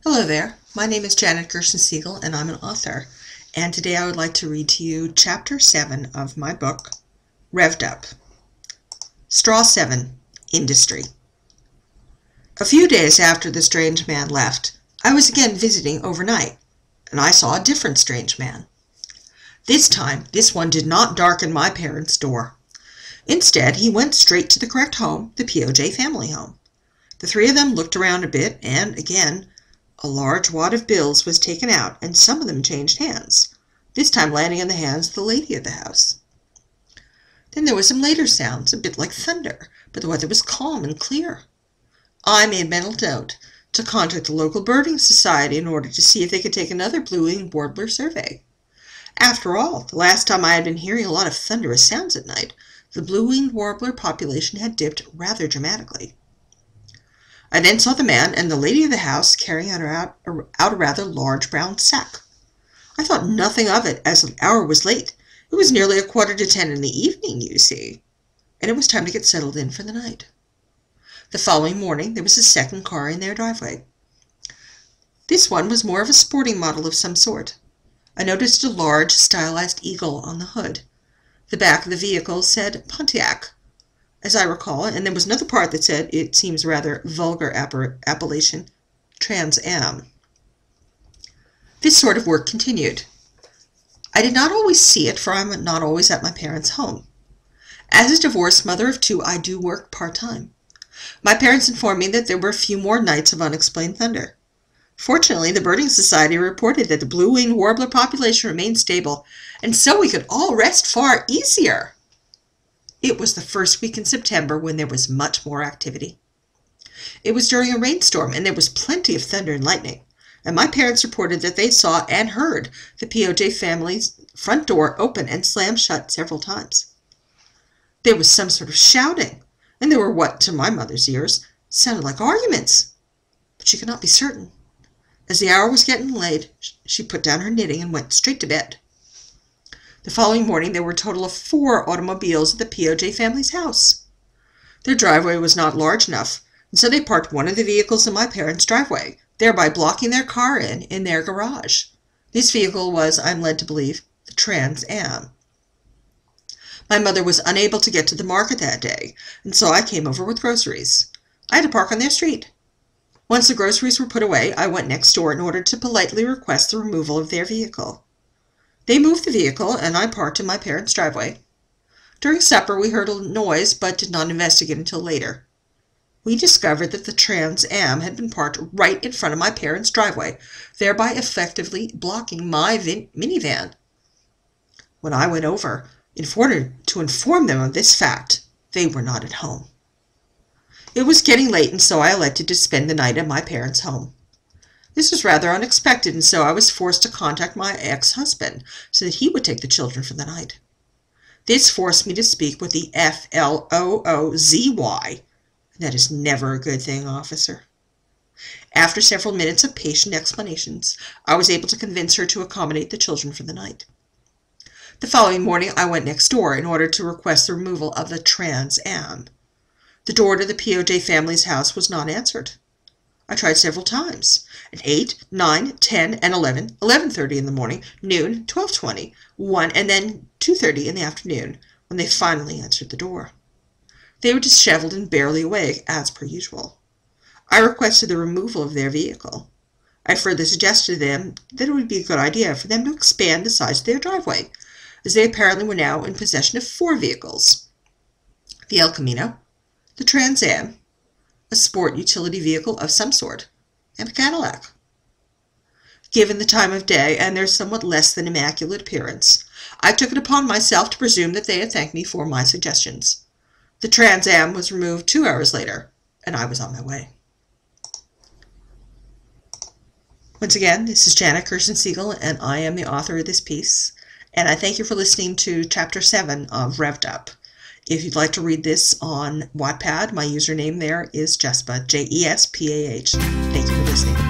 Hello there, my name is Janet Gershen-Siegel and I'm an author, and today I would like to read to you Chapter 7 of my book, Revved Up. Straw 7, Industry. A few days after the strange man left, I was again visiting overnight, and I saw a different strange man. This time, this one did not darken my parents' door. Instead, he went straight to the correct home, the POJ family home. The three of them looked around a bit, and again, a large wad of bills was taken out, and some of them changed hands, this time landing in the hands of the lady of the house. Then there were some later sounds, a bit like thunder, but the weather was calm and clear. I made mental note to contact the local birding society in order to see if they could take another blue-winged warbler survey. After all, the last time I had been hearing a lot of thunderous sounds at night, the blue-winged warbler population had dipped rather dramatically. I then saw the man and the lady of the house carrying out a rather large brown sack. I thought nothing of it, as the hour was late. It was nearly 10:15 in the evening, you see, and it was time to get settled in for the night. The following morning there was a second car in their driveway. This one was more of a sporting model of some sort. I noticed a large, stylized eagle on the hood. The back of the vehicle said Pontiac, as I recall, and there was another part that said, it seems rather vulgar appellation, Trans Am. This sort of work continued. I did not always see it, for I'm not always at my parents' home. As a divorced mother of two, I do work part-time. My parents informed me that there were a few more nights of unexplained thunder. Fortunately, the birding society reported that the blue-winged warbler population remained stable, and so we could all rest far easier. It was the first week in September when there was much more activity. It was during a rainstorm, and there was plenty of thunder and lightning, and my parents reported that they saw and heard the POJ family's front door open and slam shut several times. There was some sort of shouting, and there were what, to my mother's ears, sounded like arguments, but she could not be certain. As the hour was getting late, she put down her knitting and went straight to bed. The following morning there were a total of 4 automobiles at the POJ family's house. Their driveway was not large enough, and so they parked one of the vehicles in my parents' driveway, thereby blocking their car in their garage. This vehicle was, I'm led to believe, the Trans Am. My mother was unable to get to the market that day, and so I came over with groceries. I had to park on their street. Once the groceries were put away, I went next door in order to politely request the removal of their vehicle. They moved the vehicle, and I parked in my parents' driveway. During supper, we heard a noise, but did not investigate until later. We discovered that the Trans Am had been parked right in front of my parents' driveway, thereby effectively blocking my minivan. When I went over, in order to inform them of this fact, they were not at home. It was getting late, and so I elected to spend the night at my parents' home. This was rather unexpected, and so I was forced to contact my ex-husband so that he would take the children for the night. This forced me to speak with the FLOOZY, and that is never a good thing, officer. After several minutes of patient explanations, I was able to convince her to accommodate the children for the night. The following morning, I went next door in order to request the removal of the Trans Am. The door to the POJ family's house was not answered. I tried several times, at 8, 9, 10, and 11, 11:30 in the morning, noon, 12:20, 1, and then 2:30 in the afternoon, when they finally answered the door. They were disheveled and barely awake, as per usual. I requested the removal of their vehicle. I further suggested to them that it would be a good idea for them to expand the size of their driveway, as they apparently were now in possession of 4 vehicles: the El Camino, the Trans Am, a sport utility vehicle of some sort, and a Cadillac. Given the time of day and their somewhat less than immaculate appearance, I took it upon myself to presume that they had thanked me for my suggestions. The Trans Am was removed 2 hours later, and I was on my way. Once again, this is Janet Gershen-Siegel, and I am the author of this piece, and I thank you for listening to Chapter 7 of Revved Up. If you'd like to read this on Wattpad, my username there is Jespah, Jespah. Thank you for listening.